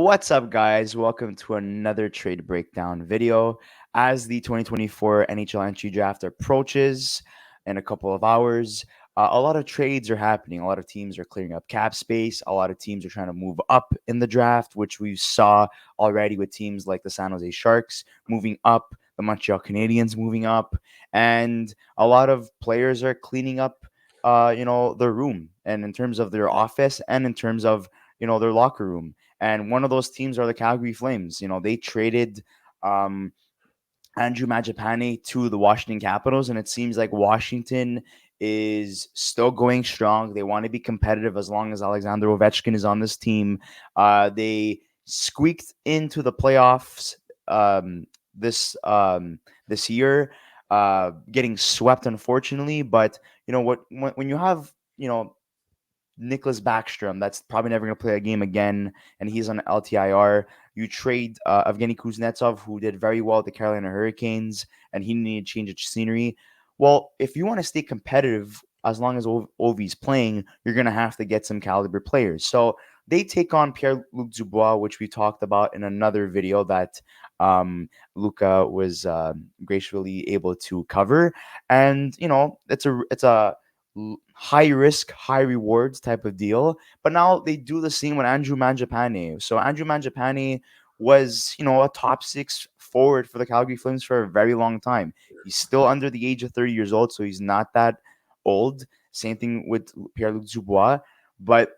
What's up, guys? Welcome to another trade breakdown video. As the 2024 NHL entry draft approaches in a couple of hours, a lot of trades are happening. A lot of teams are clearing up cap space. A lot of teams are trying to move up in the draft, which we saw already with teams like the San Jose Sharks moving up, the Montreal Canadiens moving up, and a lot of players are cleaning up, their room, and in terms of their office and in terms of their locker room. And one of those teams are the Calgary Flames. They traded um, Andrew Mangiapane to the Washington Capitals, and it seems like Washington is still going strong. They want to be competitive as long as Alexander Ovechkin is on this team. They squeaked into the playoffs this this year, getting swept unfortunately. But when you have Nicholas Backstrom, that's probably never going to play a game again, and he's on LTIR. You trade Evgeny Kuznetsov, who did very well at the Carolina Hurricanes, and he needed to change of scenery. Well, if you want to stay competitive, as long as Ovi's playing, you're going to have to get some caliber players. So they take on Pierre-Luc Dubois, which we talked about in another video that Luca was graciously able to cover. And it's a high risk, high rewards type of deal. But now they do the same with Andrew Mangiapane. So Andrew Mangiapane was, a top six forward for the Calgary Flames for a very long time. He's still under the age of 30 years old, so he's not that old. Same thing with Pierre-Luc Dubois. But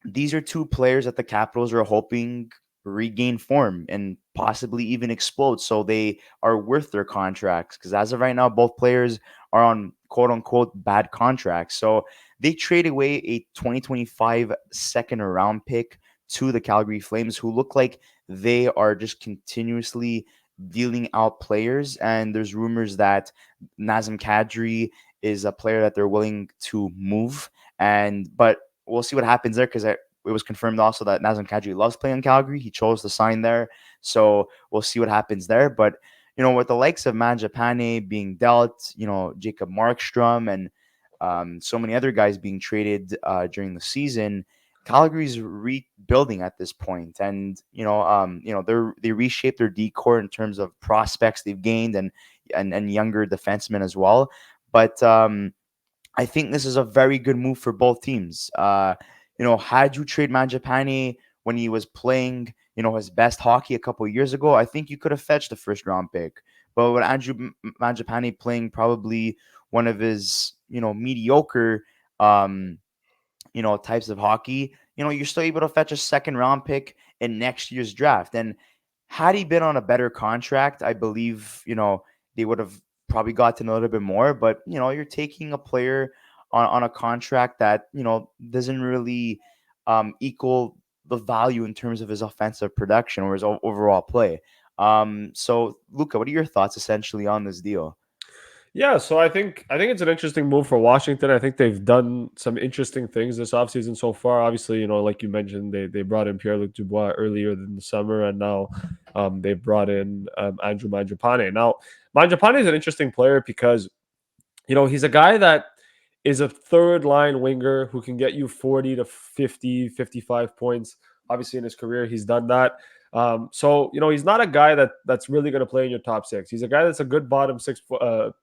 these are two players that the Capitals are hoping regain form and possibly even explode, so they are worth their contracts, because as of right now both players are on quote unquote bad contracts. So they trade away a 2025 second round pick to the Calgary Flames, who look like they are just continuously dealing out players. And there's rumors that Nazem Kadri is a player that they're willing to move, but we'll see what happens there, because it was confirmed also that Nazem Kadri loves playing in Calgary. He chose to sign there. So we'll see what happens there. But, with the likes of Mangiapane being dealt, Jacob Markstrom and so many other guys being traded during the season, Calgary's rebuilding at this point. And, they reshaped their decor in terms of prospects they've gained and younger defensemen as well. But I think this is a very good move for both teams. Had you trade Mangiapane when he was playing, his best hockey a couple of years ago, I think you could have fetched the first round pick. But with Andrew Mangiapane playing probably one of his, mediocre, um, types of hockey, you're still able to fetch a second round pick in next year's draft. And had he been on a better contract, I believe, they would have probably gotten a little bit more. But, you're taking a player on a contract that, doesn't really equal the value in terms of his offensive production or his overall play. So, Luca, what are your thoughts essentially on this deal? Yeah, so I think it's an interesting move for Washington. I think they've done some interesting things this offseason so far. Obviously, like you mentioned, they brought in Pierre-Luc Dubois earlier in the summer, and now they've brought in Andrew Mangiapane. Now, Mangiapane is an interesting player because he's a guy that is a third line winger who can get you 40 to 50, 55 points. Obviously, in his career, he's done that. So he's not a guy that's really going to play in your top six. He's a guy that's a good bottom six player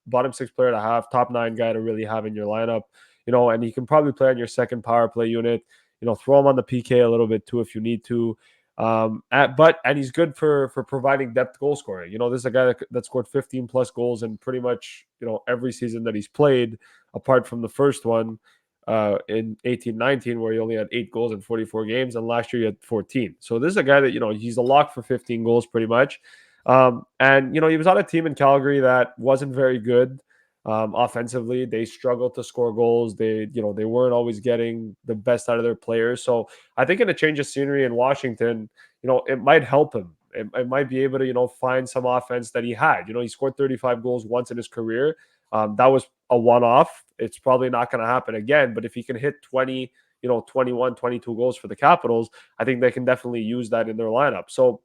to have, top nine guy to really have in your lineup. And he can probably play on your second power play unit. Throw him on the PK a little bit too if you need to. And he's good for providing depth goal scoring. This is a guy that scored 15 plus goals in pretty much every season that he's played, apart from the first one in 18-19, where he only had 8 goals in 44 games, and last year he had 14. So this is a guy that he's a lock for 15 goals pretty much. And he was on a team in Calgary that wasn't very good. Offensively, they struggled to score goals. They weren't always getting the best out of their players. So I think in a change of scenery in Washington, it might help him. It might be able to, find some offense that he had. He scored 35 goals once in his career. That was a one-off. It's probably not going to happen again. But if he can hit 20, 21, 22 goals for the Capitals, I think they can definitely use that in their lineup. So,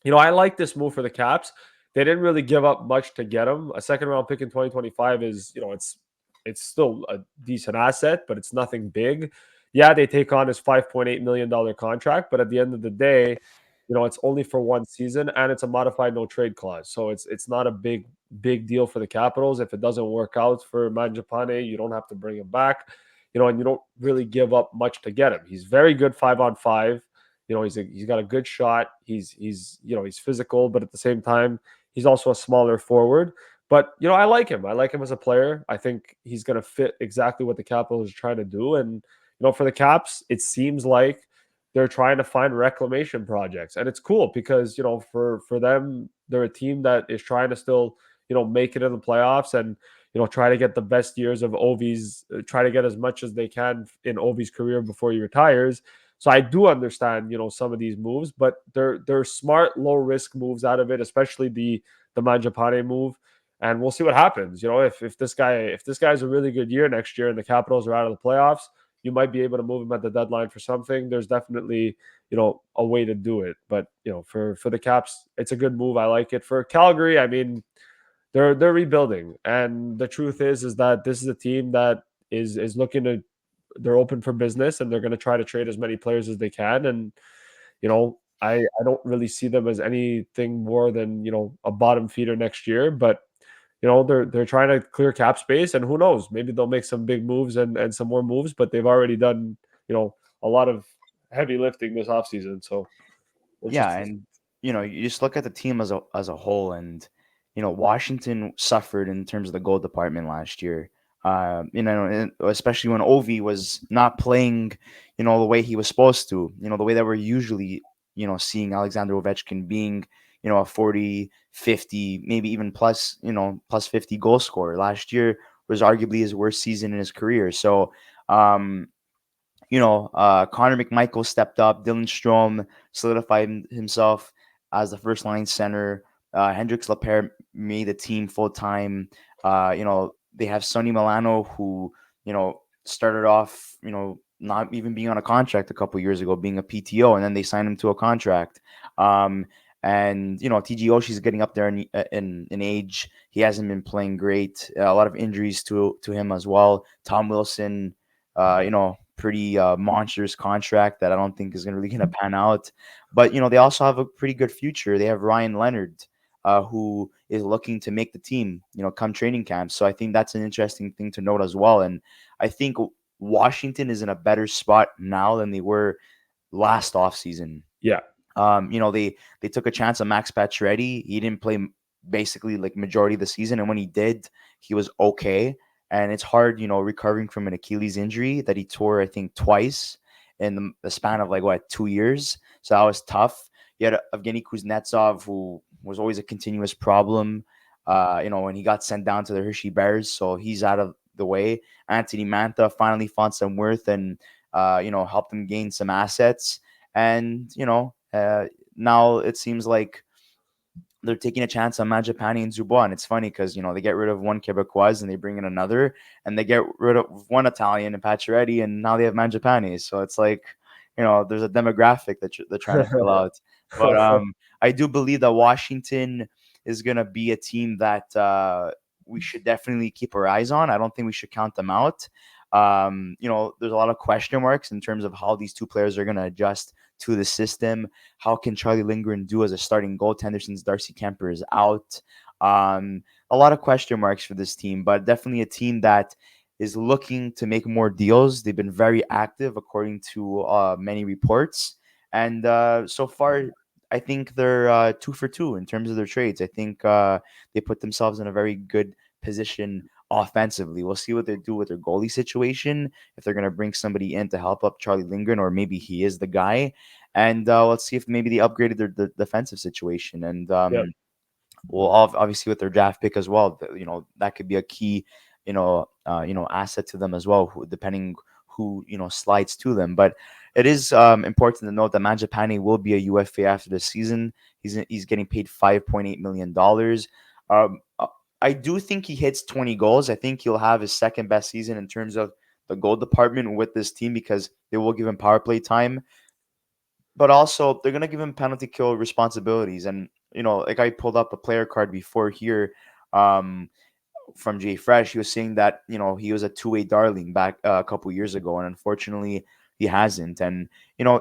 I like this move for the Caps. They didn't really give up much to get him. A second round pick in 2025 is, it's still a decent asset, but it's nothing big. Yeah, they take on his $5.8 million contract, but at the end of the day, it's only for one season, and it's a modified no trade clause. So it's not a big deal for the Capitals. If it doesn't work out for Mangiapane, you don't have to bring him back, and you don't really give up much to get him. He's very good 5-on-5. He's got a good shot. He's physical, but at the same time, he's also a smaller forward. But I like him. I like him as a player. I think he's going to fit exactly what the Capitals are trying to do. And for the Caps, it seems like they're trying to find reclamation projects, and it's cool because for them, they're a team that is trying to still make it in the playoffs, and try to get the best years of Ovi's, try to get as much as they can in Ovi's career before he retires. So I do understand some of these moves, but they're smart, low risk moves out of it, especially the Mangiapane move. And we'll see what happens. If this guy's a really good year next year and the Capitals are out of the playoffs, you might be able to move him at the deadline for something. There's definitely, a way to do it. But, for the Caps, it's a good move. I like it. For Calgary, I mean, they're rebuilding. And the truth is that this is a team that is looking to, they're open for business, and they're going to try to trade as many players as they can. And, I don't really see them as anything more than, a bottom feeder next year. But they're trying to clear cap space, and who knows, maybe they'll make some big moves and some more moves, but they've already done a lot of heavy lifting this offseason. So Yeah, interesting. and you just look at the team as a whole, and Washington suffered in terms of the goal department last year. And especially when Ovi was not playing, the way he was supposed to. The way that we're usually, seeing Alexander Ovechkin being, a 40, 50, maybe even plus 50 goal scorer. Last year was arguably his worst season in his career. So, um, Connor McMichael stepped up. Dylan Strome solidified himself as the first line center. Hendrix Lapierre made the team full time. They have Sonny Milano, who, started off, not even being on a contract a couple years ago, being a PTO, and then they signed him to a contract. Um, and TG Oshi's getting up there in age. He hasn't been playing great. A lot of injuries to him as well. Tom Wilson, pretty monstrous contract that I don't think is really going to pan out. But they also have a pretty good future. They have Ryan Leonard, who is looking to make the team, come training camp. So I think that's an interesting thing to note as well. And I think Washington is in a better spot now than they were last offseason. Yeah. They took a chance on Max Pacioretty. He didn't play basically like majority of the season, and when he did, he was okay. And it's hard, recovering from an Achilles injury that he tore, I think, twice in the span of like 2 years. So that was tough. You had Evgeny Kuznetsov, who was always a continuous problem. When he got sent down to the Hershey Bears, so he's out of the way. Anthony Mantha finally found some worth and helped him gain some assets. And now it seems like they're taking a chance on Mangiapane and Dubois. And it's funny because, they get rid of one Quebecois and they bring in another, and they get rid of one Italian and Pacioretty, and now they have Mangiapane. So it's like, there's a demographic that they're trying to fill out. But I do believe that Washington is going to be a team that we should definitely keep our eyes on. I don't think we should count them out. There's a lot of question marks in terms of how these two players are going to adjust to the system. How can Charlie Lindgren do as a starting goaltender since Darcy Kemper is out? A lot of question marks for this team, but definitely a team that is looking to make more deals. They've been very active, according to many reports. And so far, I think they're 2 for 2 in terms of their trades. I think they put themselves in a very good position offensively. We'll see what they do with their goalie situation, if they're going to bring somebody in to help up Charlie Lindgren, or maybe he is the guy. And let's see if maybe they upgraded their defensive situation. And Yeah. well, obviously with their draft pick as well, that could be a key, asset to them as well, depending who slides to them. But it is important to note that Mangiapane will be a UFA after the season. He's getting paid $5.8 million. I do think he hits 20 goals. I think he'll have his second best season in terms of the goal department with this team, because they will give him power play time, but also they're gonna give him penalty kill responsibilities. And like I pulled up a player card before here, um, from Jay Fresh. He was saying that he was a two-way darling back a couple years ago, and unfortunately he hasn't. And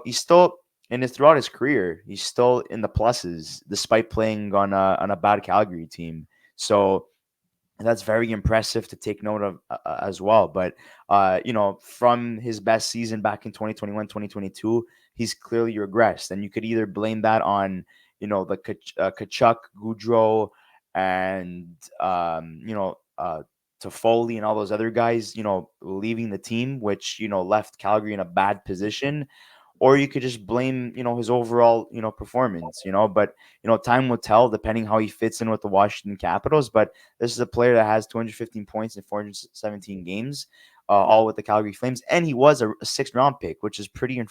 he's still and it's throughout his career, he's still in the pluses despite playing on a bad Calgary team. So that's very impressive to take note of as well. But from his best season back in 2021, 2022, he's clearly regressed, and you could either blame that on the Kachuk, Goudreau, and Toffoli and all those other guys, leaving the team, which left Calgary in a bad position, or you could just blame his overall performance. But time will tell depending how he fits in with the Washington Capitals. But this is a player that has 215 points in 417 games, all with the Calgary Flames, and he was a sixth round pick, which is pretty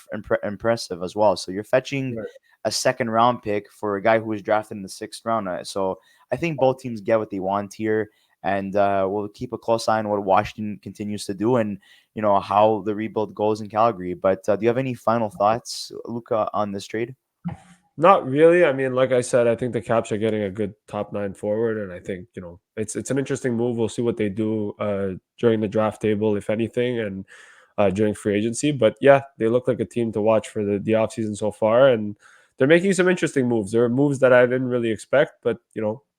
impressive as well. So you're fetching Right. a second round pick for a guy who was drafted in the sixth round. So I think both teams get what they want here, and we'll keep a close eye on what Washington continues to do, and how the rebuild goes in Calgary. But do you have any final thoughts, Luca, on this trade? Not really. I mean, like I said, I think the Caps are getting a good top nine forward, and I think it's an interesting move. We'll see what they do during the draft table, if anything, and during free agency. But yeah, they look like a team to watch for the offseason so far, and they're making some interesting moves. There are moves that I didn't really expect, but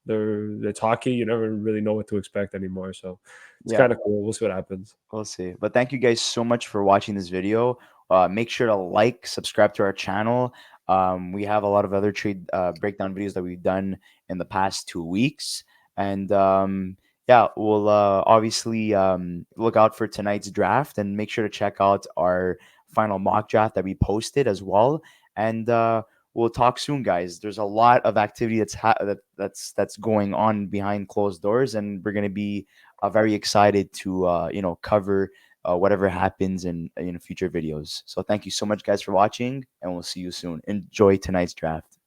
it's hockey. You never really know what to expect anymore. So it's Yeah. kind of cool. We'll see what happens. We'll see. But thank you guys so much for watching this video. Make sure to like, subscribe to our channel. We have a lot of other trade breakdown videos that we've done in the past 2 weeks. And yeah, we'll obviously look out for tonight's draft, and make sure to check out our final mock draft that we posted as well. And we'll talk soon, guys. There's a lot of activity that's going on behind closed doors, and we're going to be very excited to cover whatever happens in future videos. So thank you so much, guys, for watching, and we'll see you soon. Enjoy tonight's draft.